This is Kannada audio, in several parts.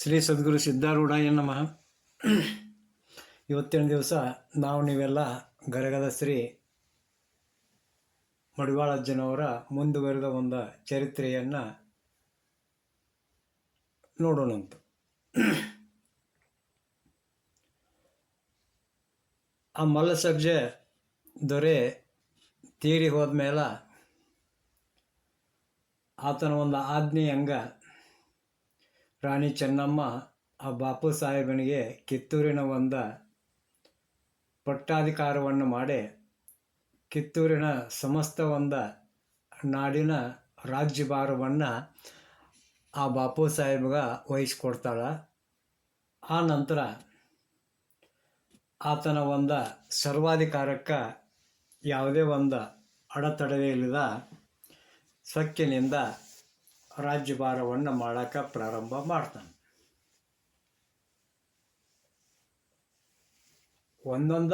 ಶ್ರೀ ಸದ್ಗುರು ಸಿದ್ಧಾರೂಢಾಯ ನಮಃ. ಇವತ್ತಿನ ದಿವಸ ನೀವೆಲ್ಲ ಗರಗದ ಶ್ರೀ ಮಡಿವಾಳಜ್ಜನವರ ಮುಂದುವರೆದ ಒಂದು ಚರಿತ್ರೆಯನ್ನು ನೋಡೋಣಂತ. ಆ ಮಲ್ಲಸಬ್ಜೆ ದೊರೆ ತೀರಿ ಹೋದ್ಮೇಲೆ ಆತನ ಒಂದು ಆಜ್ಞೆ ಹಂಗ ರಾಣಿ ಚೆನ್ನಮ್ಮ ಆ ಬಾಪು ಸಾಹೇಬನಿಗೆ ಕಿತ್ತೂರಿನ ಒಂದು ಪಟ್ಟಾಧಿಕಾರವನ್ನು ಮಾಡಿ ಕಿತ್ತೂರಿನ ಸಮಸ್ತ ಒಂದು ನಾಡಿನ ರಾಜ್ಯಭಾರವನ್ನು ಆ ಬಾಪು ಸಾಹೇಬ್ಗೆ ವಹಿಸ್ಕೊಡ್ತಾಳೆ. ಆ ನಂತರ ಆತನ ಒಂದು ಸರ್ವಾಧಿಕಾರಕ್ಕೆ ಯಾವುದೇ ಒಂದು ಅಡೆತಡೆ ಇಲ್ಲದ ಸೊಕ್ಕಿನಿಂದ ರಾಜ್ಯಭಾರವನ್ನು ಮಾಡೋಕ್ಕೆ ಪ್ರಾರಂಭ ಮಾಡ್ತಾನೆ. ಒಂದೊಂದ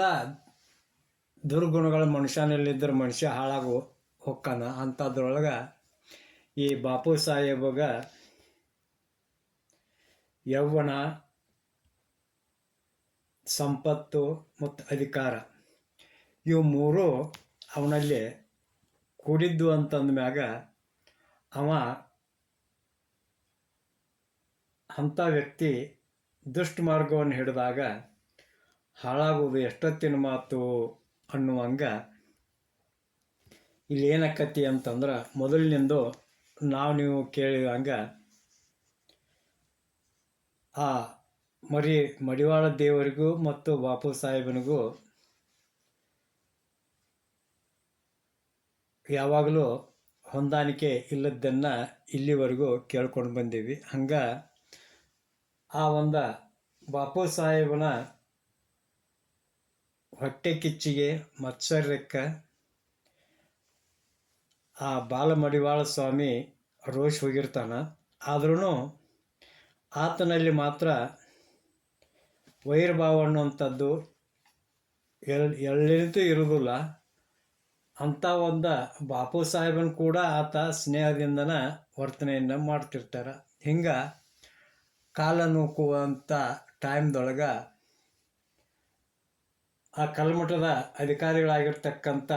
ದುರ್ಗುಣಗಳ ಮನುಷ್ಯನಲ್ಲಿದ್ದರೆ ಮನುಷ್ಯ ಹಾಳಾಗು ಹೊಕ್ಕಾನ. ಅಂಥದ್ರೊಳಗೆ ಈ ಬಾಪು ಸಾಹೇಬಗ ಯೌವನ, ಸಂಪತ್ತು ಮತ್ತು ಅಧಿಕಾರ ಇವು ಮೂರು ಅವನಲ್ಲಿ ಕೂಡಿದ್ದು ಅಂತಂದ್ಮ್ಯಾಗ ಅವ ಅಂಥ ವ್ಯಕ್ತಿ ದುಷ್ಟ ಮಾರ್ಗವನ್ನು ಹಿಡಿದಾಗ ಹಾಳಾಗುವುದು ಎಷ್ಟೊತ್ತಿನ ಮಾತು ಅನ್ನುವಂಗ ಇಲ್ಲಿ ಏನಕ್ಕತಿ ಅಂತಂದ್ರೆ, ಮೊದಲಿನಿಂದು ನೀವು ಕೇಳಿದಂಗೆ ಆ ಮಡಿವಾಳ ದೇವರಿಗೂ ಮತ್ತು ಬಾಪು ಸಾಹೇಬನಿಗೂ ಯಾವಾಗಲೂ ಹೊಂದಾಣಿಕೆ ಇಲ್ಲದನ್ನು ಇಲ್ಲಿವರೆಗೂ ಕೇಳ್ಕೊಂಡು ಬಂದೀವಿ. ಹಂಗೆ ಆ ಒಂದು ಬಾಪು ಸಾಹೇಬನ ಹೊಟ್ಟೆ ಕಿಚ್ಚಿಗೆ ಮತ್ಸರ್ಯಕ್ಕೆ ಆ ಬಾಲಮಡಿವಾಳ ಸ್ವಾಮಿ ರೋಷ್ ಹೋಗಿರ್ತಾನೆ. ಆದ್ರೂ ಆತನಲ್ಲಿ ಮಾತ್ರ ವೈರಭಾವ ಅನ್ನುವಂಥದ್ದು ಎಲ್ಲಿಂತೂ ಇರುವುದಿಲ್ಲ. ಅಂಥ ಒಂದು ಬಾಪು ಸಾಹೇಬನ್ ಕೂಡ ಆತ ಸ್ನೇಹದಿಂದನ ವರ್ತನೆಯನ್ನು ಮಾಡ್ತಿರ್ತಾರೆ. ಹಿಂಗೆ ಕಾಲ ನೂಕುವಂಥ ಟೈಮ್ದೊಳಗೆ ಆ ಕಲ್ಮಠದ ಅಧಿಕಾರಿಗಳಾಗಿರ್ತಕ್ಕಂಥ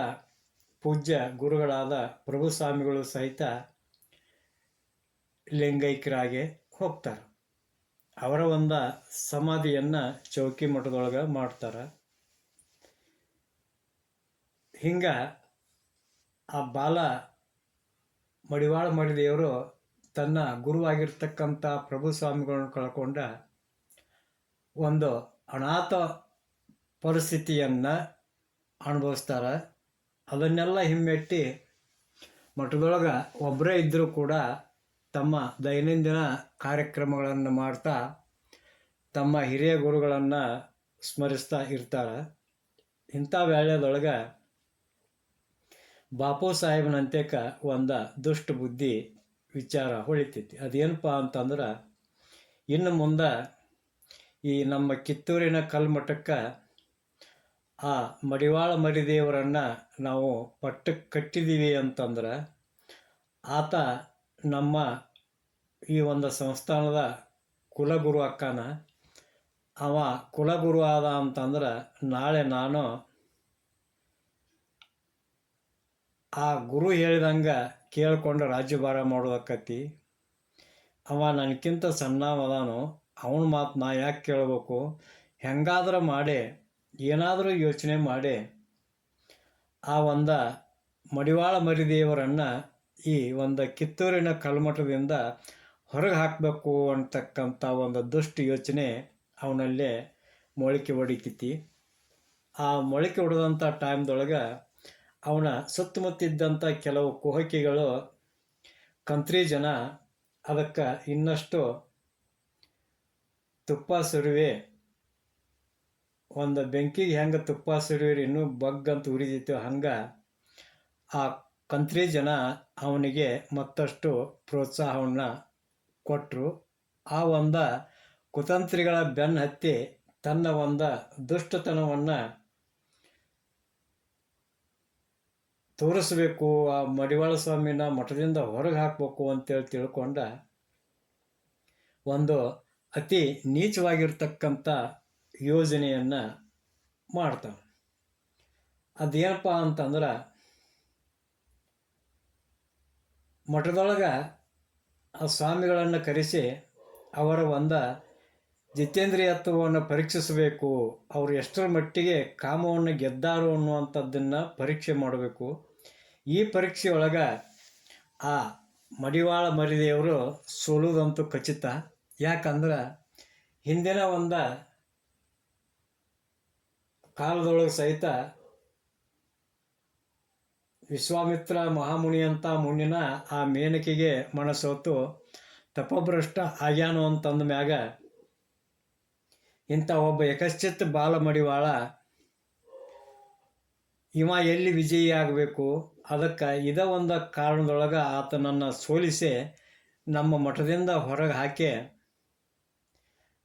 ಪೂಜ್ಯ ಗುರುಗಳಾದ ಪ್ರಭು ಸ್ವಾಮಿಗಳು ಸಹಿತ ಲಿಂಗೈಕ್ಯರಾಗಿ ಹೋಗ್ತಾರೆ. ಅವರ ಒಂದು ಸಮಾಧಿಯನ್ನು ಚೌಕಿ ಮಠದೊಳಗೆ ಮಾಡ್ತಾರೆ. ಹಿಂಗೆ ಆ ಮಡಿವಾಳ ಮಡಿದೇವರು ತನ್ನ ಗುರುವಾಗಿರ್ತಕ್ಕಂಥ ಪ್ರಭು ಸ್ವಾಮಿಗಳನ್ನು ಕಳ್ಕೊಂಡ ಒಂದು ಅನಾಥ ಪರಿಸ್ಥಿತಿಯನ್ನು ಅನುಭವಿಸ್ತಾರೆ. ಅದನ್ನೆಲ್ಲ ಹಿಮ್ಮೆಟ್ಟಿ ಮಠದೊಳಗೆ ಒಬ್ಬರೇ ಇದ್ದರೂ ಕೂಡ ತಮ್ಮ ದೈನಂದಿನ ಕಾರ್ಯಕ್ರಮಗಳನ್ನು ಮಾಡ್ತಾ ತಮ್ಮ ಹಿರಿಯ ಗುರುಗಳನ್ನು ಸ್ಮರಿಸ್ತಾ ಇರ್ತಾರೆ. ಇಂಥ ವೇಳೆದೊಳಗೆ ಬಾಪು ಸಾಹೇಬನಂತೇಕ ಒಂದು ದುಷ್ಟ ಬುದ್ಧಿ ವಿಚಾರ ಹೊಳಿತೈತಿ. ಅದೇನಪ್ಪ ಅಂತಂದ್ರೆ, ಇನ್ನು ಮುಂದೆ ಈ ನಮ್ಮ ಕಿತ್ತೂರಿನ ಕಲ್ಮಠಕ್ಕೆ ಆ ಮಡಿವಾಳ ಮರಿದೇವರನ್ನು ನಾವು ಪಟ್ಟಕ್ಕೆ ಕಟ್ಟಿದ್ದೀವಿ ಅಂತಂದ್ರೆ ಆತ ನಮ್ಮ ಈ ಒಂದು ಸಂಸ್ಥಾನದ ಕುಲಗುರು ಅಕ್ಕನ. ಅವ ಕುಲಗುರು ಆದ ಅಂತಂದ್ರೆ ನಾಳೆ ನಾನು ಆ ಗುರು ಹೇಳಿದಂಗೆ ಕೇಳ್ಕೊಂಡು ರಾಜ್ಯಭಾರ ಮಾಡೋದಕ್ಕತಿ. ಅವ ನನಗಿಂತ ಸಣ್ಣವದಾನು, ಅವನ ಮಾತು ನಾ ಯಾಕೆ ಕೇಳಬೇಕು? ಹೆಂಗಾದ್ರೂ ಮಾಡಿ ಏನಾದರೂ ಯೋಚನೆ ಮಾಡಿ ಆ ಒಂದು ಮಡಿವಾಳ ಮರಿದೇವರನ್ನು ಈ ಒಂದು ಕಿತ್ತೂರಿನ ಕಲ್ಮಠದಿಂದ ಹೊರಗೆ ಹಾಕಬೇಕು ಅಂತಕ್ಕಂಥ ಒಂದು ದುಷ್ಟ ಯೋಚನೆ ಅವನಲ್ಲೇ ಮೊಳಕೆ ಹೊಡಿತೈತಿ. ಆ ಮೊಳಕೆ ಹೊಡೆದಂಥ ಟೈಮ್ದೊಳಗೆ ಅವನ ಸುತ್ತಮುತ್ತಿದ್ದಂಥ ಕೆಲವು ಕುಹಕಿಗಳು ಕಂತ್ರಿ ಜನ ಅದಕ್ಕೆ ಇನ್ನಷ್ಟು ತುಪ್ಪ ಸುರಿವೆ. ಒಂದು ಬೆಂಕಿಗೆ ಹೆಂಗೆ ತುಪ್ಪ ಸುರಿವಿ ಇನ್ನೂ ಬಗ್ಗಂತ ಉರಿದಿತ್ತು, ಹಂಗೆ ಆ ಕಂತ್ರಿ ಜನ ಅವನಿಗೆ ಮತ್ತಷ್ಟು ಪ್ರೋತ್ಸಾಹವನ್ನು ಕೊಟ್ಟರು. ಆ ಒಂದು ಕುತಂತ್ರಿಗಳ ಬೆನ್ನು ಹತ್ತಿ ತನ್ನ ಒಂದು ದುಷ್ಟತನವನ್ನು ತೋರಿಸ್ಬೇಕು, ಆ ಮಡಿವಾಳ ಸ್ವಾಮಿನ ಮಠದಿಂದ ಹೊರಗೆ ಹಾಕಬೇಕು ಅಂತೇಳಿ ತಿಳ್ಕೊಂಡ ಒಂದು ಅತಿ ನೀಚವಾಗಿರ್ತಕ್ಕಂಥ ಯೋಜನೆಯನ್ನು ಮಾಡ್ತಾನೆ. ಅದೇನಪ್ಪ ಅಂತಂದ್ರೆ, ಮಠದೊಳಗೆ ಆ ಸ್ವಾಮಿಗಳನ್ನು ಕರೆಸಿ ಅವರ ಜಿತೇಂದ್ರಿಯತ್ವವನ್ನು ಪರೀಕ್ಷಿಸಬೇಕು. ಅವರು ಎಷ್ಟರ ಮಟ್ಟಿಗೆ ಕಾಮವನ್ನು ಗೆದ್ದಾರು ಅನ್ನುವಂಥದ್ದನ್ನು ಪರೀಕ್ಷೆ ಮಾಡಬೇಕು. ಈ ಪರೀಕ್ಷೆಯೊಳಗೆ ಆ ಮಡಿವಾಳ ಮರಿದೇವರು ಸೋಲುವುದಂತೂ ಖಚಿತ. ಯಾಕಂದ್ರೆ ಹಿಂದಿನ ಕಾಲದೊಳಗೆ ಸಹಿತ ವಿಶ್ವಾಮಿತ್ರ ಮಹಾಮುನಿ ಅಂತ ಮುನಿನ ಆ ಮೇನಕೆಗೆ ಮನಸೋತು ತಪಭ್ರಷ್ಟ ಆಗ್ಯಾನು ಅಂತಂದ ಮ್ಯಾಗ ಇಂಥ ಒಬ್ಬ ಯಕಶ್ಚಿತ್ ಬಾಲ ಮಡಿವಾಳ ಇವ ಎಲ್ಲಿ ವಿಜಯಿ ಆಗಬೇಕು, ಅದಕ್ಕೆ ಕಾರಣದೊಳಗೆ ಆತನನ್ನು ಸೋಲಿಸಿ ನಮ್ಮ ಮಠದಿಂದ ಹೊರಗೆ ಹಾಕಿ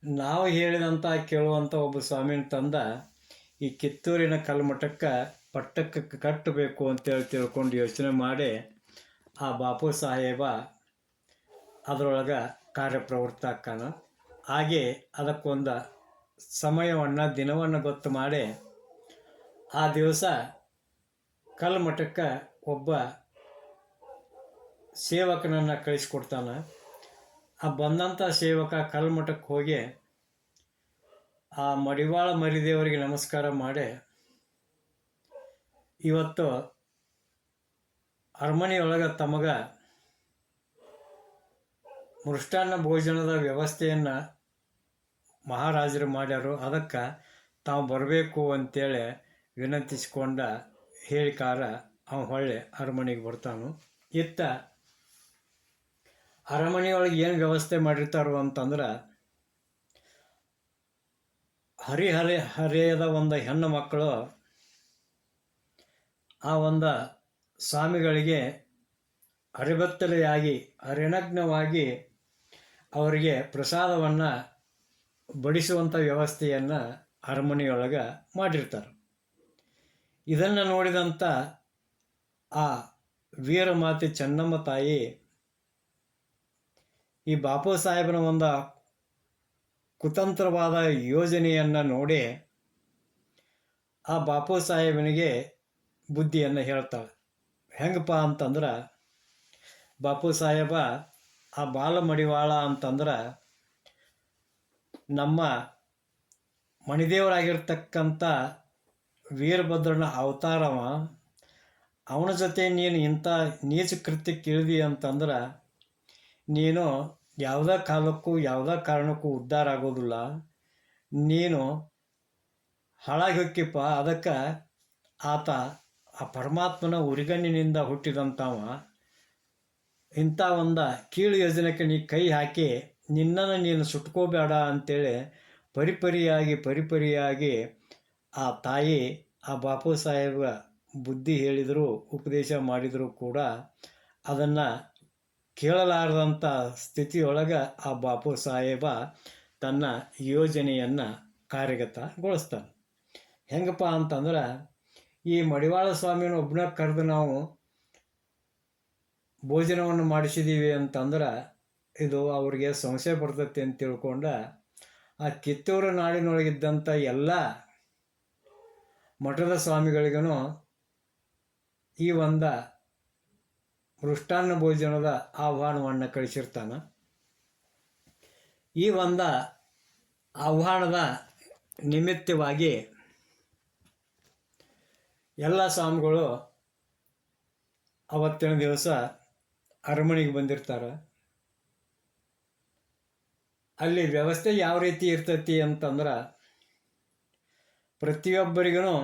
ನಾವು ಹೇಳಿದಂಥ ಕೇಳುವಂಥ ಒಬ್ಬ ಸ್ವಾಮಿನ ತಂದ ಈ ಕಿತ್ತೂರಿನ ಕಲ್ಮಠಕ್ಕೆ ಪಟ್ಟಕ್ಕೆ ಕಟ್ಟಬೇಕು ಅಂತೇಳಿ ತಿಳ್ಕೊಂಡು ಯೋಚನೆ ಮಾಡಿ ಆ ಬಾಪು ಸಾಹೇಬ ಅದರೊಳಗೆ ಕಾರ್ಯಪ್ರವೃತ್ತ ಆಕ್ಕಾನ. ಹಾಗೆ ಅದಕ್ಕೊಂದು ಸಮಯವನ್ನು ದಿನವನ್ನು ಗೊತ್ತು ಮಾಡಿ ಆ ದಿವಸ ಕಲ್ಮಠಕ್ಕೆ ಒಬ್ಬ ಸೇವಕನನ್ನು ಕಳಿಸ್ಕೊಡ್ತಾನೆ. ಆ ಬಂದಂಥ ಸೇವಕ ಕಲ್ಮಠಕ್ಕೆ ಹೋಗಿ ಆ ಮಡಿವಾಳ ಮರಿದೇವರಿಗೆ ನಮಸ್ಕಾರ ಮಾಡಿ, ಇವತ್ತು ಅರಮನೆಯೊಳಗೆ ತಮಗೆ ಮೃಷ್ಟಾನ್ನ ಭೋಜನದ ವ್ಯವಸ್ಥೆಯನ್ನು ಮಹಾರಾಜರು ಮಾಡ್ಯಾರು, ಅದಕ್ಕೆ ತಾವು ಬರಬೇಕು ಅಂತೇಳಿ ವಿನಂತಿಸಿಕೊಂಡ ಹೇಳಿಕಾರ ಅವ ಹೊಳ್ಳಿ ಅರಮನೆಗೆ ಬರ್ತಾನು. ಇತ್ತ ಅರಮನೆಯೊಳಗೆ ಏನು ವ್ಯವಸ್ಥೆ ಮಾಡಿರ್ತಾರೋ ಅಂತಂದ್ರೆ, ಹರಿಯದ ಹೆಣ್ಣು ಮಕ್ಕಳು ಆ ಸ್ವಾಮಿಗಳಿಗೆ ಅರೆಬತ್ತಲೆಯಾಗಿ ಅರೆನಗ್ನವಾಗಿ ಅವರಿಗೆ ಪ್ರಸಾದವನ್ನು ಬಡಿಸುವಂಥ ವ್ಯವಸ್ಥೆಯನ್ನು ಅರಮನೆಯೊಳಗೆ ಮಾಡಿರ್ತಾರೆ. ಇದನ್ನು ನೋಡಿದಂಥ ಆ ವೀರಮಾತೆ ಚೆನ್ನಮ್ಮ ತಾಯಿ ಈ ಬಾಪು ಸಾಹೇಬನ ಕುತಂತ್ರವಾದ ಯೋಜನೆಯನ್ನು ನೋಡಿ ಆ ಬಾಪು ಸಾಹೇಬನಿಗೆ ಬುದ್ಧಿಯನ್ನು ಹೇಳ್ತಾಳೆ. ಹೆಂಗಪ್ಪ ಅಂತಂದ್ರೆ, ಬಾಪು ಸಾಹೇಬ ಆ ಬಾಲಮಡಿವಾಳ ಅಂತಂದ್ರೆ ನಮ್ಮ ಮಣಿದೇವರಾಗಿರ್ತಕ್ಕಂಥ ವೀರಭದ್ರನ ಅವತಾರವ. ಅವನ ಜೊತೆ ನೀನು ಇಂಥ ನೀಚ ಕೃತ್ಯಕ್ಕೆ ಇಳಿದಿ ಅಂತಂದ್ರೆ ನೀನು ಯಾವುದೇ ಕಾಲಕ್ಕೂ ಯಾವುದೇ ಕಾರಣಕ್ಕೂ ಉದ್ಧಾರ ಆಗೋದಿಲ್ಲ, ನೀನು ಹಾಳಾಗಿ ಹೋಕ್ಕಿಪ್ಪ. ಅದಕ್ಕೆ ಆತ ಆ ಪರಮಾತ್ಮನ ಉರಿಗಣ್ಣಿನಿಂದ ಹುಟ್ಟಿದಂಥವ ಇಂಥ ಕೀಳು ಯೋಜನೆಗೆ ನೀ ಕೈ ಹಾಕಿ ನಿನ್ನನ್ನು ನೀನು ಸುಟ್ಕೋಬೇಡ ಅಂತೇಳಿ ಪರಿಪರಿಯಾಗಿ ಆ ತಾಯಿ ಆ ಬಾಪು ಸಾಹೇಬ ಬುದ್ಧಿ ಹೇಳಿದರು, ಉಪದೇಶ ಮಾಡಿದರೂ ಕೂಡ ಅದನ್ನು ಕೇಳಲಾರದಂಥ ಸ್ಥಿತಿಯೊಳಗೆ ಆ ಬಾಪು ಸಾಹೇಬ ತನ್ನ ಯೋಜನೆಯನ್ನು ಕಾರ್ಯಗತಗೊಳಿಸ್ತಾನೆ. ಹೆಂಗಪ್ಪ ಅಂತಂದ್ರೆ, ಈ ಮಡಿವಾಳ ಸ್ವಾಮಿನ ಒಬ್ಬನ ಕರೆದು ನಾವು ಭೋಜನವನ್ನು ಮಾಡಿಸಿದ್ದೀವಿ ಅಂತಂದ್ರೆ ಇದು ಅವ್ರಿಗೆ ಸಂಶಯ ಬರ್ತೈತಿ ಅಂತ ತಿಳ್ಕೊಂಡ ಆ ಕಿತ್ತೂರು ನಾಡಿನೊಳಗಿದ್ದಂಥ ಎಲ್ಲ ಮಠದ ಸ್ವಾಮಿಗಳಿಗೂ ಈ ಮೃಷ್ಟಾನ್ನ ಭೋಜನದ ಆಹ್ವಾನವನ್ನು ಕಳಿಸಿರ್ತಾನೆ. ಈ ಆಹ್ವಾನದ ನಿಮಿತ್ತವಾಗಿ ಎಲ್ಲ ಸ್ವಾಮಿಗಳು ಅವತ್ತಿನ ದಿವಸ ಅರಮನೆಗೆ ಬಂದಿರ್ತಾರೆ. ಅಲ್ಲಿ ವ್ಯವಸ್ಥೆ ಯಾವ ರೀತಿ ಇರ್ತೈತಿ ಅಂತಂದ್ರೆ, ಪ್ರತಿಯೊಬ್ಬರಿಗೂ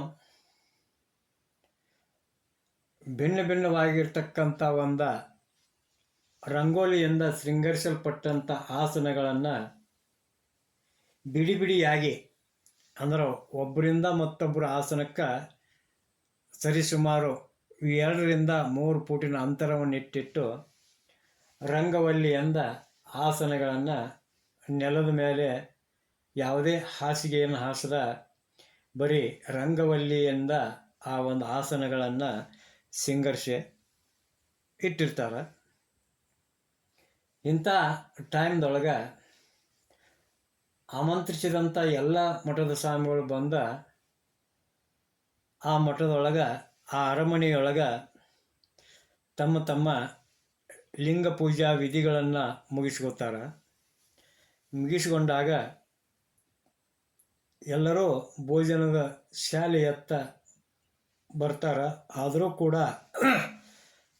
ಭಿನ್ನವಾಗಿರ್ತಕ್ಕಂಥ ರಂಗೋಲಿಯಿಂದ ಶೃಂಗರಿಸಲ್ಪಟ್ಟಂಥ ಆಸನಗಳನ್ನು ಬಿಡಿಯಾಗಿ ಅಂದ್ರೆ ಒಬ್ಬರಿಂದ ಮತ್ತೊಬ್ಬರ ಆಸನಕ್ಕೆ ಸರಿಸುಮಾರು 2 ರಿಂದ 3 ಫೂಟಿನ ಅಂತರವನ್ನಿಟ್ಟಿಟ್ಟು ರಂಗವಲ್ಲಿಯಿಂದ ಆಸನಗಳನ್ನು ನೆಲದ ಮೇಲೆ ಯಾವುದೇ ಹಾಸಿಗೆಯನ್ನು ಹಾಸದ ಬರೀ ರಂಗವಲ್ಲಿಯಿಂದ ಆ ಆಸನಗಳನ್ನು ಸಿಂಗರಿಸಿ ಇಟ್ಟಿರ್ತಾರೆ. ಇಂಥ ಟೈಮ್ದೊಳಗೆ ಆಮಂತ್ರಿಸಿದಂಥ ಎಲ್ಲ ಮಠದ ಸ್ವಾಮಿಗಳು ಬಂದ ಆ ಮಠದೊಳಗೆ, ಆ ಅರಮನೆಯೊಳಗೆ ತಮ್ಮ ತಮ್ಮ ಲಿಂಗ ಪೂಜಾ ವಿಧಿಗಳನ್ನು ಮುಗಿಸ್ಕೋತಾರೆ. ಮುಗಿಸ್ಕೊಂಡಾಗ ಎಲ್ಲರೂ ಭೋಜನದ ಶಾಲೆಯತ್ತ ಬರ್ತಾರೆ. ಆದರೂ ಕೂಡ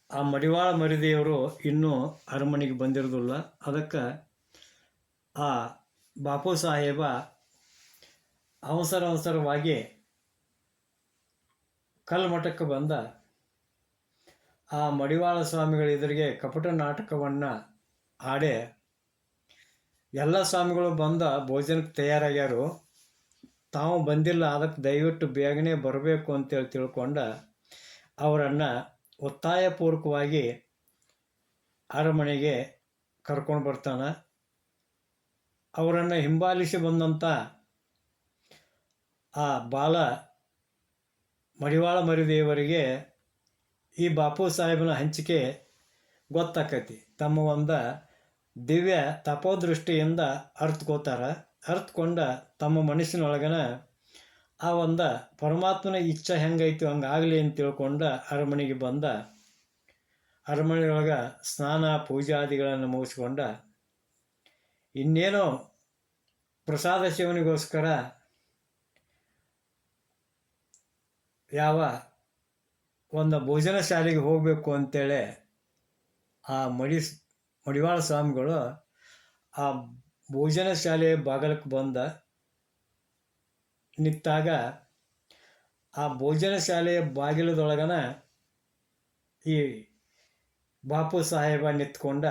ಆ ಮಡಿವಾಳ ಮರಿದೇವರು ಇನ್ನೂ ಅರಮನೆಗೆ ಬಂದಿರೋದಿಲ್ಲ. ಅದಕ್ಕೆ ಆ ಬಾಪು ಸಾಹೇಬ ಅವಸರವಾಗಿ ಕಲ್ಮಠಕ್ಕೆ ಬಂದ ಆ ಮಡಿವಾಳ ಸ್ವಾಮಿಗಳ ಎದುರಿಗೆ ಕಪಟ ನಾಟಕವನ್ನು ಆಡಿ, ಎಲ್ಲ ಸ್ವಾಮಿಗಳು ಬಂದ ಭೋಜನಕ್ಕೆ ತಯಾರಾಗ್ಯಾರು, ತಾವು ಬಂದಿಲ್ಲ, ಅದಕ್ಕೆ ದಯವಿಟ್ಟು ಬೇಗನೆ ಬರಬೇಕು ಅಂತೇಳಿ ತಿಳ್ಕೊಂಡ ಅವರನ್ನು ಒತ್ತಾಯಪೂರ್ವಕವಾಗಿ ಅರಮನೆಗೆ ಕರ್ಕೊಂಡು ಬರ್ತಾನೆ. ಅವರನ್ನು ಹಿಂಬಾಲಿಸಿ ಬಂದಂಥ ಆ ಬಾಲ ಮಡಿವಾಳ ಮರಿದೇವರಿಗೆ ಈ ಬಾಪು ಸಾಹೇಬನ ಹಂಚಿಕೆ ಗೊತ್ತಾಕೈತಿ. ತಮ್ಮ ಒಂದು ದಿವ್ಯ ತಪೋದೃಷ್ಟಿಯಿಂದ ಅರ್ಥಕೊಂಡ ತಮ್ಮ ಮನಸ್ಸಿನೊಳಗನ ಆ ಒಂದು ಪರಮಾತ್ಮನ ಇಚ್ಛೆ ಹೆಂಗೈತು ಹಂಗಾಗಲಿ ಅಂತ ತಿಳ್ಕೊಂಡ ಅರಮನೆಗೆ ಬಂದ. ಅರಮನೆಯೊಳಗೆ ಸ್ನಾನ ಪೂಜಾದಿಗಳನ್ನು ಮುಗಿಸ್ಕೊಂಡ ಇನ್ನೇನೋ ಪ್ರಸಾದ ಸೇವನೆಗೋಸ್ಕರ ಯಾವ ಒಂದು ಭೋಜನ ಶಾಲೆಗೆ ಹೋಗಬೇಕು ಅಂತೇಳಿ ಆ ಮಡಿವಾಳ ಸ್ವಾಮಿಗಳು ಆ ಭೋಜನ ಶಾಲೆ ಬಾಗಿಲಕ್ಕೆ ಬಂದ ನಿಂತಾಗ ಆ ಭೋಜನ ಶಾಲೆಯ ಬಾಗಿಲದೊಳಗನ ಈ ಬಾಪು ಸಾಹೇಬ ನಿಂತ್ಕೊಂಡ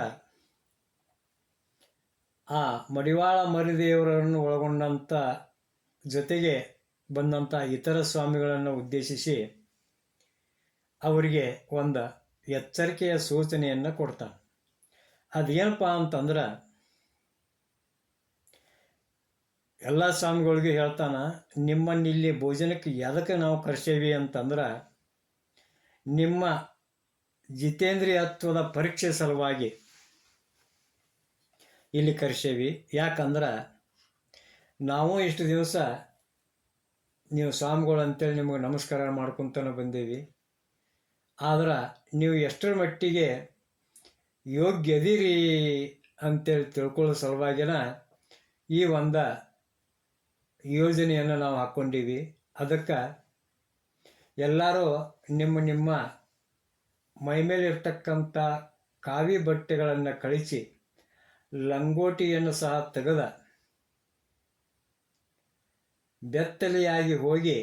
ಆ ಮಡಿವಾಳ ಮರಿದೇವರನ್ನು ಒಳಗೊಂಡಂಥ ಜೊತೆಗೆ ಬಂದಂಥ ಇತರ ಸ್ವಾಮಿಗಳನ್ನು ಉದ್ದೇಶಿಸಿ ಅವರಿಗೆ ಒಂದು ಎಚ್ಚರಿಕೆಯ ಸೂಚನೆಯನ್ನು ಕೊಡ್ತಾನೆ. ಅದೇನಪ್ಪ ಅಂತಂದ್ರೆ, ಎಲ್ಲ ಸ್ವಾಮಿಗಳಿಗೂ ಹೇಳ್ತಾನೆ, ನಿಮ್ಮನ್ನಿಲ್ಲಿ ಭೋಜನಕ್ಕೆ ಎದಕ್ಕೆ ನಾವು ಕರೆಸೇವಿ ಅಂತಂದ್ರೆ ನಿಮ್ಮ ಜಿತೇಂದ್ರಿಯತ್ವದ ಪರೀಕ್ಷೆ ಸಲುವಾಗಿ ಇಲ್ಲಿ ಕರೆಸೇವಿ. ಯಾಕಂದ್ರೆ ನಾವು ಇಷ್ಟು ದಿವಸ ನೀವು ಸ್ವಾಮಿಗಳು ಅಂತೇಳಿ ನಿಮಗೆ ನಮಸ್ಕಾರ ಮಾಡ್ಕೊತಾನೆ ಬಂದೀವಿ. ಆದ್ರೆ ನೀವು ಎಷ್ಟರ ಮಟ್ಟಿಗೆ ಯೋಗ್ಯದಿರಿ ಅಂತೇಳಿ ತಿಳ್ಕೊಳ್ಳೋ ಸಲುವಾಗಿನ ಈ ಒಂದು ಯೋಜನೆಯನ್ನು ನಾವು ಹಾಕ್ಕೊಂಡೀವಿ. ಅದಕ್ಕೆ ಎಲ್ಲರೂ ನಿಮ್ಮ ಮೈಮೇಲಿರ್ತಕ್ಕಂಥ ಕಾವಿ ಬಟ್ಟೆಗಳನ್ನು ಕಳಿಸಿ ಲಂಗೋಟಿಯನ್ನು ಸಹ ತೆಗೆದ ಬೆತ್ತಲೆಯಾಗಿ ಹೋಗಿ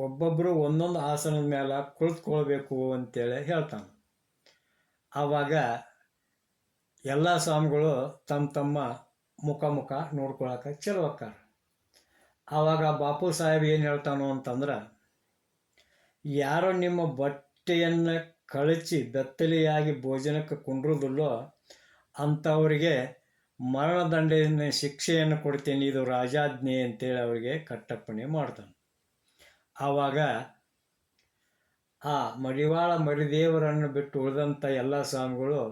ಒಬ್ಬೊಬ್ಬರು ಒಂದೊಂದು ಆಸನದ ಮೇಲೆ ಕುಳಿತುಕೊಳ್ಬೇಕು ಅಂತೇಳಿ ಹೇಳ್ತಾನೆ. ಆವಾಗ ಎಲ್ಲ ಸ್ವಾಮಿಗಳು ತಮ್ಮ ಮುಖ ನೋಡ್ಕೊಳಕ್ಕೆ ಚಲೋ ಆಕಾರ. ಆವಾಗ ಬಾಪು ಸಾಹೇಬ್ ಏನು ಹೇಳ್ತಾನೋ ಅಂತಂದ್ರೆ, ಯಾರೋ ನಿಮ್ಮ ಬಟ್ಟೆಯನ್ನು ಕಳಚಿ ಬೆತ್ತಲೆಯಾಗಿ ಭೋಜನಕ್ಕೆ ಕುಂಡ್ರುದಿಲ್ಲೋ ಅಂಥವರಿಗೆ ಮರಣದಂಡನೆ ಶಿಕ್ಷೆಯನ್ನು ಕೊಡ್ತೀನಿ, ಇದು ರಾಜಾಜ್ಞೆ ಅಂತೇಳಿ ಅವರಿಗೆ ಕಟ್ಟಪ್ಪಣೆ ಮಾಡ್ತಾನೆ. ಆವಾಗ ಆ ಮಡಿವಾಳ ಮರಿದೇವರನ್ನು ಬಿಟ್ಟು ಉಳಿದಂಥ ಎಲ್ಲ ಸ್ವಾಮಿಗಳು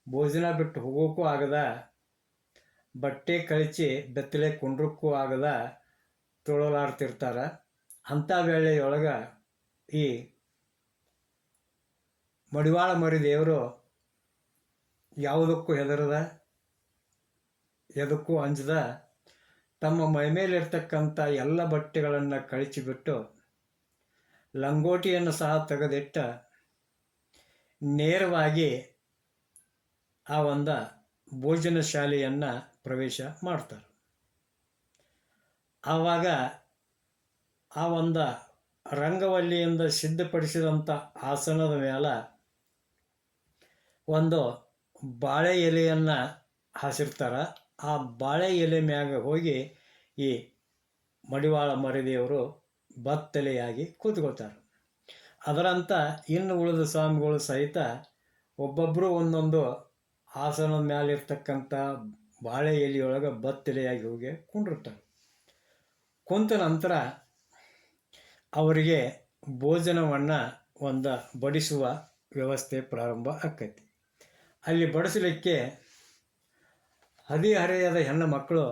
ಭೋಜನ ಬಿಟ್ಟು ಹೋಗೋಕ್ಕೂ ಆಗದ, ಬಟ್ಟೆ ಕಳಚಿ ಬೆತ್ತಲೆ ಕುಂಡ್ರಕ್ಕೂ ಆಗದ ತೊಳಲಾಡ್ತಿರ್ತಾರೆ. ಅಂಥ ವೇಳೆಯೊಳಗೆ ಈ ಮಡಿವಾಳ ಮರಿದೇವರು ಯಾವುದಕ್ಕೂ ಹೆದರದ, ಎದಕ್ಕೂ ಅಂಜದ ತಮ್ಮ ಮೈಮೇಲಿರ್ತಕ್ಕಂಥ ಎಲ್ಲ ಬಟ್ಟೆಗಳನ್ನು ಕಳಚಿಬಿಟ್ಟು ಲಂಗೋಟಿಯನ್ನು ಸಹ ತೆಗೆದಿಟ್ಟ ನೇರವಾಗಿ ಆ ಒಂದು ಭೋಜನ ಶಾಲೆಯನ್ನು ಪ್ರವೇಶ ಮಾಡ್ತಾರೆ. ಆವಾಗ ಆ ಒಂದು ರಂಗವಲ್ಲಿಯಿಂದ ಸಿದ್ಧಪಡಿಸಿದಂಥ ಆಸನದ ಮೇಲೆ ಒಂದು ಬಾಳೆ ಎಲೆಯನ್ನು ಹಾಸಿರ್ತಾರೆ. ಆ ಬಾಳೆ ಎಲೆ ಮ್ಯಾಗ ಹೋಗಿ ಈ ಮಡಿವಾಳ ಮರಿದೇವರು ಬತ್ತಲೆಯಾಗಿ ಕೂತ್ಕೊಳ್ತಾರೆ. ಅದರಂತ ಇನ್ನು ಉಳಿದ ಸ್ವಾಮಿಗಳು ಸಹಿತ ಒಬ್ಬೊಬ್ಬರು ಒಂದೊಂದು ಆಸನದ ಮೇಲಿರ್ತಕ್ಕಂಥ ಬಾಳೆ ಎಲೆಯೊಳಗೆ ಬತ್ತಲೆಯಾಗಿ ಹೋಗಿ ಕುಂಡಿರ್ತಾರೆ. ಕುಂತ ನಂತರ ಅವರಿಗೆ ಭೋಜನವನ್ನು ಒಂದು ಬಡಿಸುವ ವ್ಯವಸ್ಥೆ ಪ್ರಾರಂಭ ಆಕ್ಕೈತಿ. ಅಲ್ಲಿ ಬಡಿಸಲಿಕ್ಕೆ ಹದಿಹರೆಯದ ಹೆಣ್ಣು ಮಕ್ಕಳು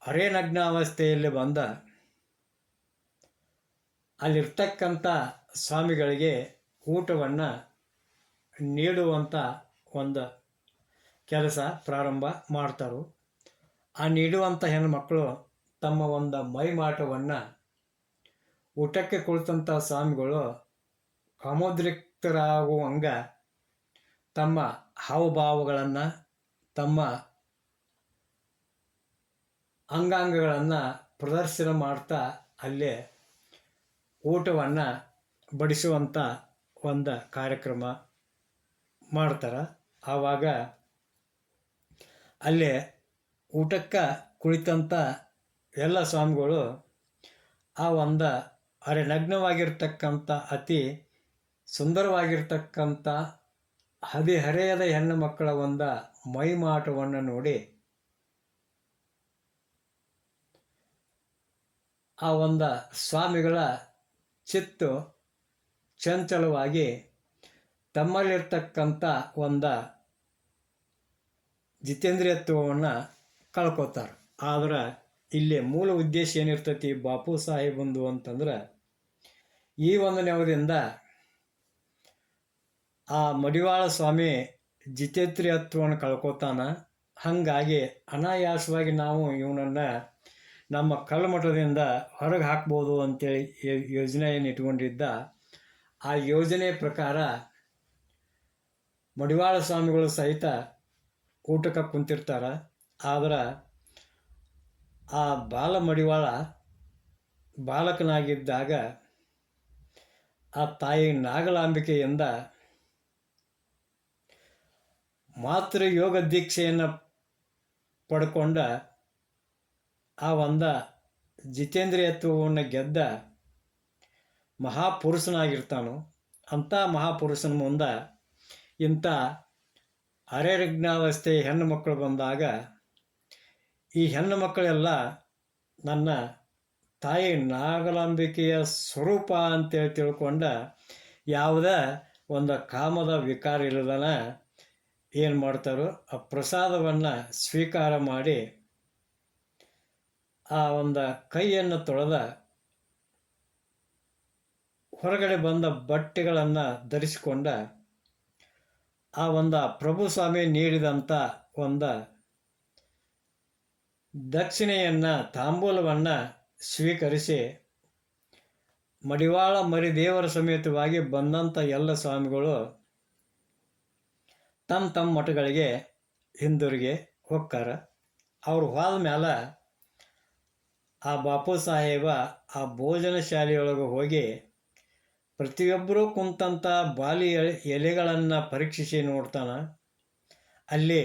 ಅರೆನಗ್ನಾವಸ್ಥೆಯಲ್ಲಿ ಬಂದ ಅಲ್ಲಿರ್ತಕ್ಕಂಥ ಸ್ವಾಮಿಗಳಿಗೆ ಊಟವನ್ನು ನೀಡುವಂಥ ಒಂದು ಕೆಲಸ ಪ್ರಾರಂಭ ಮಾಡ್ತಾರೆ. ಆ ನೀಡುವಂಥ ಹೆಣ್ಣುಮಕ್ಕಳು ತಮ್ಮ ಒಂದು ಮೈಮಾಟವನ್ನು ಊಟಕ್ಕೆ ಕುಳಿತಂಥ ಸ್ವಾಮಿಗಳು ಕಾಮೋದ್ರಿಕ್ತರಾಗುವಂಗ ತಮ್ಮ ಹಾವಭಾವಗಳನ್ನು ತಮ್ಮ ಅಂಗಾಂಗಗಳನ್ನು ಪ್ರದರ್ಶನ ಮಾಡ್ತಾ ಅಲ್ಲೇ ಊಟವನ್ನು ಬಡಿಸುವಂಥ ಒಂದು ಕಾರ್ಯಕ್ರಮ ಮಾಡ್ತಾರೆ. ಆವಾಗ ಅಲ್ಲೇ ಊಟಕ್ಕೆ ಕುಳಿತಂಥ ಎಲ್ಲ ಸ್ವಾಮಿಗಳು ಆ ಒಂದು ನಗ್ನವಾಗಿರ್ತಕ್ಕಂಥ ಅತಿ ಸುಂದರವಾಗಿರ್ತಕ್ಕಂಥ ಹದಿಹರೆಯದ ಹೆಣ್ಣು ಮಕ್ಕಳ ಒಂದು ಮೈಮಾಟವನ್ನು ನೋಡಿ ಆ ಒಂದು ಸ್ವಾಮಿಗಳ ಚಿತ್ತು ಚಂಚಲವಾಗಿ ತಮ್ಮಲ್ಲಿರ್ತಕ್ಕಂಥ ಒಂದು ಜಿತೇಂದ್ರಿಯತ್ವವನ್ನು ಕಳ್ಕೊತಾರೆ. ಆದ್ರೆ ಇಲ್ಲಿ ಮೂಲ ಉದ್ದೇಶ ಏನಿರ್ತೈತಿ ಬಾಪು ಸಾಹೇಬಂದು ಅಂತಂದ್ರೆ ಈ ಒಂದು ನೆವದಿಂದ ಆ ಮಡಿವಾಳ ಸ್ವಾಮಿ ಜಿತೇಂದ್ರಿಯತ್ವವನ್ನು ಕಳ್ಕೊತಾನ. ಹಾಗಾಗಿ ಅನಾಯಾಸವಾಗಿ ನಾವು ಇವನನ್ನು ನಮ್ಮ ಕಲ್ಮಠದಿಂದ ಹೊರಗೆ ಹಾಕ್ಬೋದು ಅಂತೇಳಿ ಯೋಜನೆಯನ್ನು ಇಟ್ಕೊಂಡಿದ್ದ. ಆ ಯೋಜನೆ ಪ್ರಕಾರ ಮಡಿವಾಳ ಸ್ವಾಮಿಗಳು ಸಹಿತ ಊಟಕ್ಕೆ ಕುಂತಿರ್ತಾರೆ. ಆದ್ರೆ ಆ ಮಡಿವಾಳ ಬಾಲಕನಾಗಿದ್ದಾಗ ಆ ತಾಯಿ ನಾಗಲಾಂಬಿಕೆಯಿಂದ ಮಾತೃ ಯೋಗ ದೀಕ್ಷೆಯನ್ನು ಪಡ್ಕೊಂಡ ಆ ಒಂದು ಜಿತೇಂದ್ರಿಯತ್ವವನ್ನು ಗೆದ್ದ ಮಹಾಪುರುಷನಾಗಿರ್ತಾನು. ಅಂಥ ಮಹಾಪುರುಷನ ಮುಂದೆ ಇಂಥ ಅರೆನಗ್ನಾವಸ್ಥೆ ಹೆಣ್ಣು ಮಕ್ಕಳು ಬಂದಾಗ ಈ ಹೆಣ್ಣು ಮಕ್ಕಳೆಲ್ಲ ನನ್ನ ತಾಯಿ ನಾಗಲಾಂಬಿಕೆಯ ಸ್ವರೂಪ ಅಂತೇಳಿ ತಿಳ್ಕೊಂಡ ಯಾವುದೇ ಒಂದು ಕಾಮದ ವಿಕಾರ ಇಲ್ಲದನ ಏನು ಮಾಡ್ತಾರೋ ಆ ಪ್ರಸಾದವನ್ನು ಸ್ವೀಕಾರ ಮಾಡಿ ಆ ಒಂದು ಕೈಯನ್ನು ತೊಳೆದ ಹೊರಗಡೆ ಬಂದ ಬಟ್ಟೆಗಳನ್ನು ಧರಿಸಿಕೊಂಡ ಆ ಒಂದು ಪ್ರಭು ಸ್ವಾಮಿ ನೀಡಿದಂಥ ಒಂದು ದಕ್ಷಿಣೆಯನ್ನು ತಾಂಬೂಲವನ್ನು ಸ್ವೀಕರಿಸಿ ಮಡಿವಾಳ ಮರಿದೇವರ ಸಮೇತವಾಗಿ ಬಂದಂಥ ಎಲ್ಲ ಸ್ವಾಮಿಗಳು ತಮ್ಮ ತಮ್ಮ ಮಠಗಳಿಗೆ ಹಿಂದಿರುಗಿ ಹೋಗ್ತಾರೆ. ಅವ್ರು ಹೋದ ಮೇಲೆ ಆ ಬಾಪು ಸಾಹೇಬ ಆ ಭೋಜನ ಶಾಲೆಯೊಳಗೆ ಹೋಗಿ ಪ್ರತಿಯೊಬ್ಬರೂ ಕುಂತಂಥ ಬಾಲಿ ಎಲೆಗಳನ್ನು ಪರೀಕ್ಷಿಸಿ ನೋಡ್ತಾನೆ. ಅಲ್ಲಿ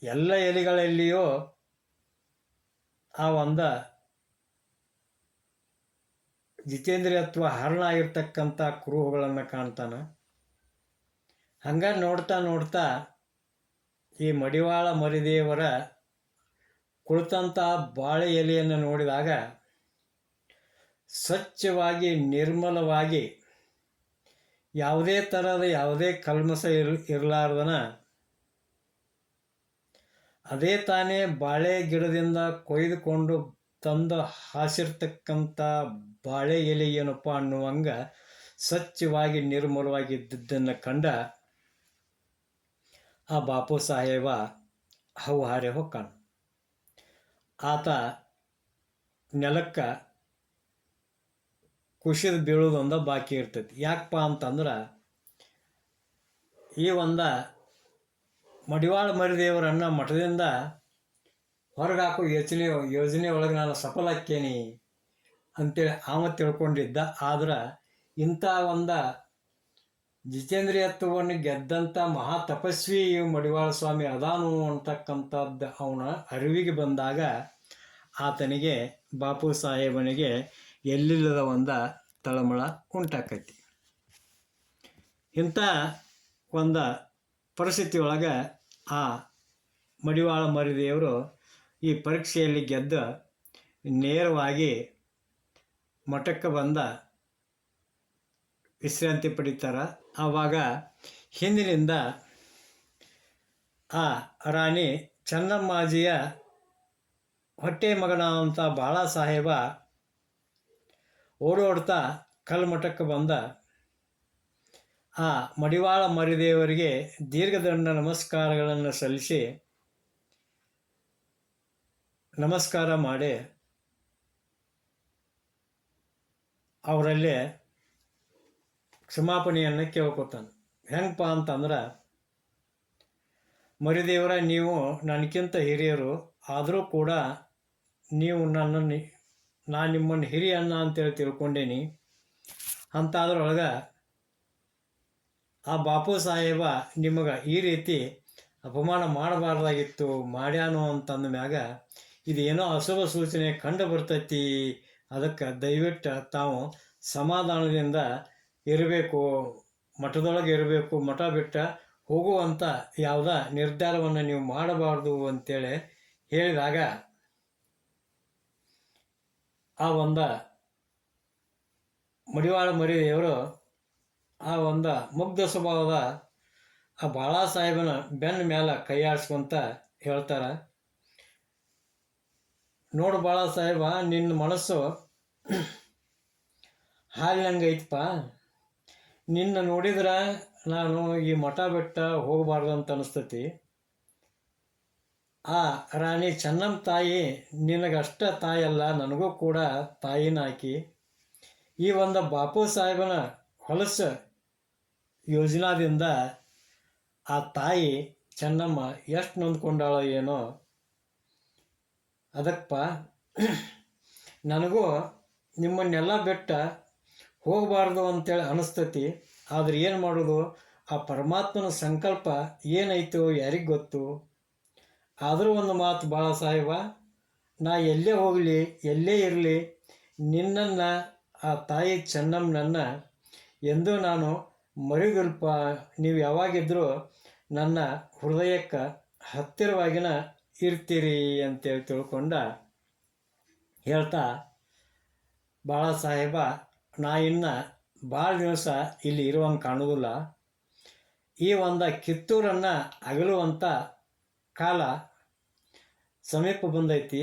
ಎಲ್ಲ ಎಲೆಗಳಲ್ಲಿಯೂ ಆ ಒಂದು ಜಿತೇಂದ್ರಿಯತ್ವ ಹರಣ ಆಗಿರ್ತಕ್ಕಂಥ ಕುರುಹುಗಳನ್ನು ಕಾಣ್ತಾನೆ. ಹಂಗ ನೋಡ್ತಾ ನೋಡ್ತಾ ಈ ಮಡಿವಾಳ ಮರಿದೇವರ ಕುಳಿತಂಥ ಬಾಳೆ ಎಲೆಯನ್ನು ನೋಡಿದಾಗ ಸ್ವಚ್ಛವಾಗಿ ನಿರ್ಮಲವಾಗಿ ಯಾವುದೇ ಥರದ ಯಾವುದೇ ಕಲ್ಮಸ ಇರಲಾರ್ದನ ಅದೇ ತಾನೇ ಬಾಳೆ ಗಿಡದಿಂದ ಕೊಯ್ದುಕೊಂಡು ತಂದು ಹಾಸಿರ್ತಕ್ಕಂಥ ಬಾಳೆ ಎಲೆ ಏನಪ್ಪ ಅನ್ನುವಂಗ ಸ್ವಚ್ಛವಾಗಿ ನಿರ್ಮಲವಾಗಿ ಇದ್ದದ್ದನ್ನು ಕಂಡ ಆ ಬಾಪು ಸಾಹೇಬ ಹೌಹಾರೆ ಹೊಕ್ಕಾನ. ಆತ ನೆಲಕ್ಕೆ ಕುಸಿದು ಬೀಳೋದೊಂದು ಬಾಕಿ ಇರ್ತೈತಿ. ಯಾಕಪ್ಪ ಅಂತಂದ್ರೆ ಈ ಒಂದು ಮಡಿವಾಳ ಮರಿದೇವರನ್ನು ಮಠದಿಂದ ಹೊರಗೆ ಹಾಕೋ ಯೋಜನೆ ಒಳಗೆ ನಾನು ಸಫಲ ಆಕ್ಕೇನಿ ಅಂತೇಳಿ ತಿಳ್ಕೊಂಡಿದ್ದ. ಆದ್ರೆ ಇಂಥ ಒಂದು ಜಿತೇಂದ್ರಿಯತ್ವವನ್ನು ಗೆದ್ದಂಥ ಮಹಾ ತಪಸ್ವಿ ಮಡಿವಾಳ ಸ್ವಾಮಿ ಅದಾನು ಅಂತಕ್ಕಂಥದ್ದು ಅವನ ಅರಿವಿಗೆ ಬಂದಾಗ ಆತನಿಗೆ ಬಾಪು ಸಾಹೇಬನಿಗೆ ಎಲ್ಲಿಲ್ಲದ ಒಂದು ತಳಮಳ ಉಂಟಾಕೈತಿ. ಇಂಥ ಒಂದು ಪರಿಸ್ಥಿತಿಯೊಳಗೆ ಆ ಮಡಿವಾಳ ಮರಿದೇವರು ಈ ಪರೀಕ್ಷೆಯಲ್ಲಿ ಗೆದ್ದು ನೇರವಾಗಿ ಮಠಕ್ಕೆ ಬಂದ ವಿಶ್ರಾಂತಿ ಪಡಿತಾರೆ. ಆವಾಗ ಹಿಂದಿನಿಂದ ಆ ರಾಣಿ ಚೆನ್ನಮ್ಮಾಜಿಯ ಹೊಟ್ಟೆ ಮಗನ ಅಂತ ಬಾಳ ಸಾಹೇಬ ಓಡೋಡ್ತಾ ಕಲ್ಮಠಕ್ಕೆ ಬಂದ. ಆ ಮಡಿವಾಳ ಮರಿದೇವರಿಗೆ ದೀರ್ಘದಂಡ ನಮಸ್ಕಾರಗಳನ್ನು ಸಲ್ಲಿಸಿ ನಮಸ್ಕಾರ ಮಾಡಿ ಅವರಲ್ಲಿ ಕ್ಷಮಾಪಣೆಯನ್ನು ಕೇಳ್ಕೊತಾನೆ. ಹೆಂಗಪ್ಪ ಅಂತಂದ್ರೆ, ಮರಿದೇವರ ನೀವು ನನಗಿಂತ ಹಿರಿಯರು, ಆದರೂ ಕೂಡ ನೀವು ನನ್ನನ್ನು ನಾನು ನಿಮ್ಮನ್ನು ಹಿರಿಯಣ್ಣ ಅಂತೇಳಿ ತಿಳ್ಕೊಂಡೇನಿ. ಅಂತಾದ್ರೊಳಗೆ ಆ ಬಾಪು ಸಾಹೇಬ ನಿಮಗೆ ಈ ರೀತಿ ಅಪಮಾನ ಮಾಡಬಾರ್ದಾಗಿತ್ತು, ಮಾಡ್ಯಾನು ಅಂತಂದ ಮ್ಯಾಗ ಇದೇನೋ ಅಶುಭ ಸೂಚನೆ ಕಂಡು ಬರ್ತೈತಿ. ಅದಕ್ಕೆ ದಯವಿಟ್ಟು ತಾವು ಸಮಾಧಾನದಿಂದ ಇರಬೇಕು, ಮಠದೊಳಗೆ ಇರಬೇಕು, ಮಠ ಬಿಟ್ಟ ಹೋಗುವಂಥ ಯಾವುದೇ ನಿರ್ಧಾರವನ್ನು ನೀವು ಮಾಡಬಾರ್ದು ಅಂತೇಳಿ ಹೇಳಿದಾಗ ಆ ಒಂದು ಮಡಿವಾಳ ಮರಿದೇವರು ಆ ಒಂದು ಮುಗ್ಧ ಸ್ವಭಾವದ ಆ ಬಾಳಾ ಸಾಹೇಬನ ಬೆನ್ನ ಮೇಲೆ ಕೈ ಆಡಿಸ್ಕೊಂತ ಹೇಳ್ತಾರೆ, ನೋಡು ಬಾಳಾ ಸಾಹೇಬ, ನಿನ್ನ ಮನಸ್ಸು ಹಾಲಿನಂಗೆ ಐತಪ್ಪ. ನಿನ್ನ ನೋಡಿದ್ರೆ ನಾನು ಈ ಮಠ ಬಿಟ್ಟ ಹೋಗಬಾರ್ದು ಅಂತ ಅನಿಸ್ತೈತಿ. ಆ ರಾಣಿ ಚೆನ್ನಮ್ಮ ತಾಯಿ ನಿನಗಷ್ಟ ತಾಯಿಯಲ್ಲ, ನನಗೂ ಕೂಡ ತಾಯಿನ ಹಾಕಿ. ಈ ಒಂದು ಬಾಪು ಸಾಹೇಬನ ಹೊಲಸು ಯೋಜನಾದಿಂದ ಆ ತಾಯಿ ಚೆನ್ನಮ್ಮ ಎಷ್ಟು ನೊಂದ್ಕೊಂಡಾಳೋ ಏನೋ. ಅದಕ್ಕಪ್ಪ ನನಗೂ ನಿಮ್ಮನ್ನೆಲ್ಲ ಬಿಟ್ಟ ಹೋಗಬಾರ್ದು ಅಂತೇಳಿ ಅನಿಸ್ತೈತಿ. ಆದ್ರೆ ಏನು ಮಾಡೋದು, ಆ ಪರಮಾತ್ಮನ ಸಂಕಲ್ಪ ಏನಾಯ್ತು ಯಾರಿಗೆ ಗೊತ್ತು. ಆದರೂ ಒಂದು ಮಾತು ಬಾಳ ಸಾಹೇಬ, ನಾ ಎಲ್ಲೇ ಹೋಗಲಿ ಎಲ್ಲೇ ಇರಲಿ ನಿನ್ನನ್ನು, ಆ ತಾಯಿ ಚೆನ್ನಮ್ಮನನ್ನು ಎಂದೂ ನಾನು ಮರಿದಿಲ್ಪ. ನೀವು ಯಾವಾಗಿದ್ದರೂ ನನ್ನ ಹೃದಯಕ್ಕೆ ಹತ್ತಿರವಾಗಿನ ಇರ್ತೀರಿ ಅಂತೇಳಿ ತಿಳ್ಕೊಂಡ ಹೇಳ್ತಾ, ಬಾಳ ಸಾಹೇಬ, ನಾ ಇನ್ನು ಭಾಳ ದಿವಸ ಇಲ್ಲಿ ಇರುವಂಗೆ ಕಾಣೋದಿಲ್ಲ. ಈ ಒಂದು ಕಿತ್ತೂರನ್ನು ಅಗಲುವಂಥ ಕಾಲ ಸಮೀಪ ಬಂದೈತಿ.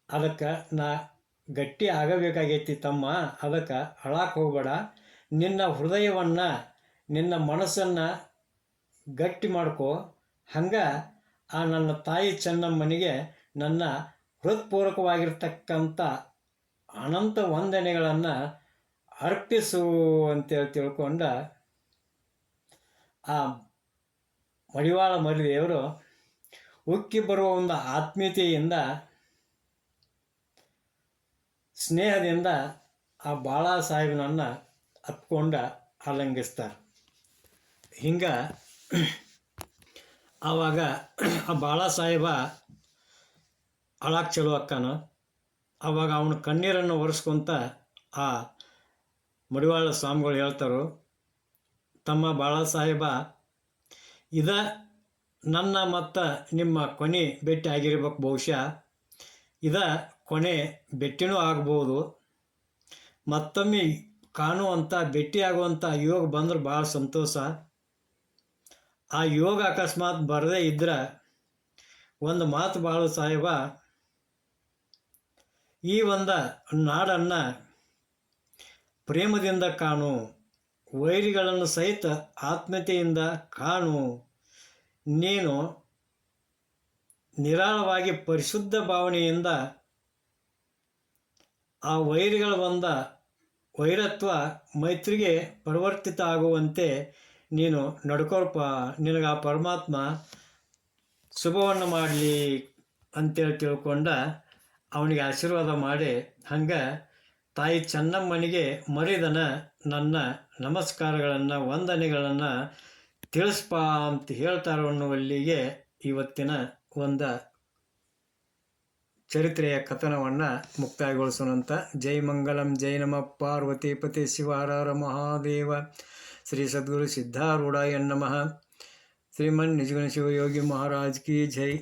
ಅದಕ್ಕೆ ನಾ ಗಟ್ಟಿ ಆಗಬೇಕಾಗೈತಿ ತಮ್ಮ. ಅದಕ್ಕೆ ಅಳಕ್ಕೆ ಹೋಗಬೇಡ. ನಿನ್ನ ಹೃದಯವನ್ನು, ನಿನ್ನ ಮನಸ್ಸನ್ನು ಗಟ್ಟಿ ಮಾಡ್ಕೋ. ಹಂಗೆ ಆ ನನ್ನ ತಾಯಿ ಚೆನ್ನಮ್ಮನಿಗೆ ನನ್ನ ಹೃತ್ಪೂರ್ವಕವಾಗಿರ್ತಕ್ಕಂಥ ಅನಂತ ವಂದನೆಗಳನ್ನು ಅರ್ಪಿಸು ಅಂತೇಳಿ ತಿಳ್ಕೊಂಡ ಆ ಮಡಿವಾಳ ಮರಿದೇವರು ಉಕ್ಕಿ ಬರುವ ಒಂದು ಆತ್ಮೀಯತೆಯಿಂದ, ಸ್ನೇಹದಿಂದ ಆ ಬಾಳಾ ಸಾಹೇಬನನ್ನು ಹತ್ಕೊಂಡ ಆಲಂಗಿಸ್ತಾರೆ. ಹಿಂಗೆ ಆವಾಗ ಆ ಬಾಳಾ ಸಾಹೇಬ ಅಳಕ್ಕೆ ಚಲೋ ಅಕ್ಕಾನ. ಆವಾಗ ಅವನ ಕಣ್ಣೀರನ್ನು ಒರೆಸ್ಕೊಂತ ಆ ಮಡಿವಾಳ ಸ್ವಾಮಿಗಳು ಹೇಳ್ತಾರೋ, ತಮ್ಮ ಬಾಳಾ ಸಾಹೇಬ, ಇದ ನನ್ನ ಮತ್ತು ನಿಮ್ಮ ಕೊನೆ ಭೇಟಿ ಆಗಿರ್ಬೇಕು. ಬಹುಶಃ ಇದ ಕೊನೆ ಭೇಟಿನೂ ಆಗ್ಬೋದು. ಮತ್ತೊಮ್ಮೆ ಕಾಣುವಂಥ ಭೇಟಿಯಾಗುವಂಥ ಯೋಗ ಬಂದ್ರೆ ಭಾಳ ಸಂತೋಷ. ಆ ಯೋಗ ಅಕಸ್ಮಾತ್ ಬರದೇ ಇದ್ರೆ ಒಂದು ಮಾತು ಬಾಳ ಸಾಹೇಬ, ಈ ಒಂದು ನಾಡನ್ನು ಪ್ರೇಮದಿಂದ ಕಾಣು, ವೈರಿಗಳನ್ನು ಸಹಿತ ಆತ್ಮೀಯತೆಯಿಂದ ಕಾಣು. ನೀನು ನಿರಾಳವಾಗಿ ಪರಿಶುದ್ಧ ಭಾವನೆಯಿಂದ ಆ ವೈರಿಗಳ ಬಂದ ವೈರತ್ವ ಮೈತ್ರಿಗೆ ಪರಿವರ್ತಿತ ಆಗುವಂತೆ ನೀನು ನಡ್ಕೊಳ್ಪ. ನಿನಗೆ ಆ ಪರಮಾತ್ಮ ಶುಭವನ್ನು ಮಾಡಲಿ ಅಂತೇಳಿ ತಿಳ್ಕೊಂಡ ಅವನಿಗೆ ಆಶೀರ್ವಾದ ಮಾಡಿ, ಹಂಗೆ ತಾಯಿ ಚೆನ್ನಮ್ಮನಿಗೆ ಮರಿದನ ನನ್ನ ನಮಸ್ಕಾರಗಳನ್ನು ವಂದನೆಗಳನ್ನು ತಿಳಿಸ್ಪ ಅಂತ ಹೇಳ್ತಾರೋ ಅನ್ನುವಲ್ಲಿಗೆ ಇವತ್ತಿನ ಒಂದು ಚರಿತ್ರೆಯ ಕಥನವನ್ನು ಮುಕ್ತಾಯಗೊಳಿಸೋಣಂತ. ಜೈ ಮಂಗಲಂ, ಜೈ ನಮ ಪಾರ್ವತೀಪತಿ ಶಿವ ಹರ ಹರ ಮಹಾದೇವ. ಶ್ರೀ ಸದ್ಗುರು ಸಿದ್ಧಾರೂಢಾಯ ನಮಃ. ಶ್ರೀಮನ್ ನಿಜಗುಣ ಶಿವಯೋಗಿ ಮಹಾರಾಜ್ ಕಿ ಜೈ.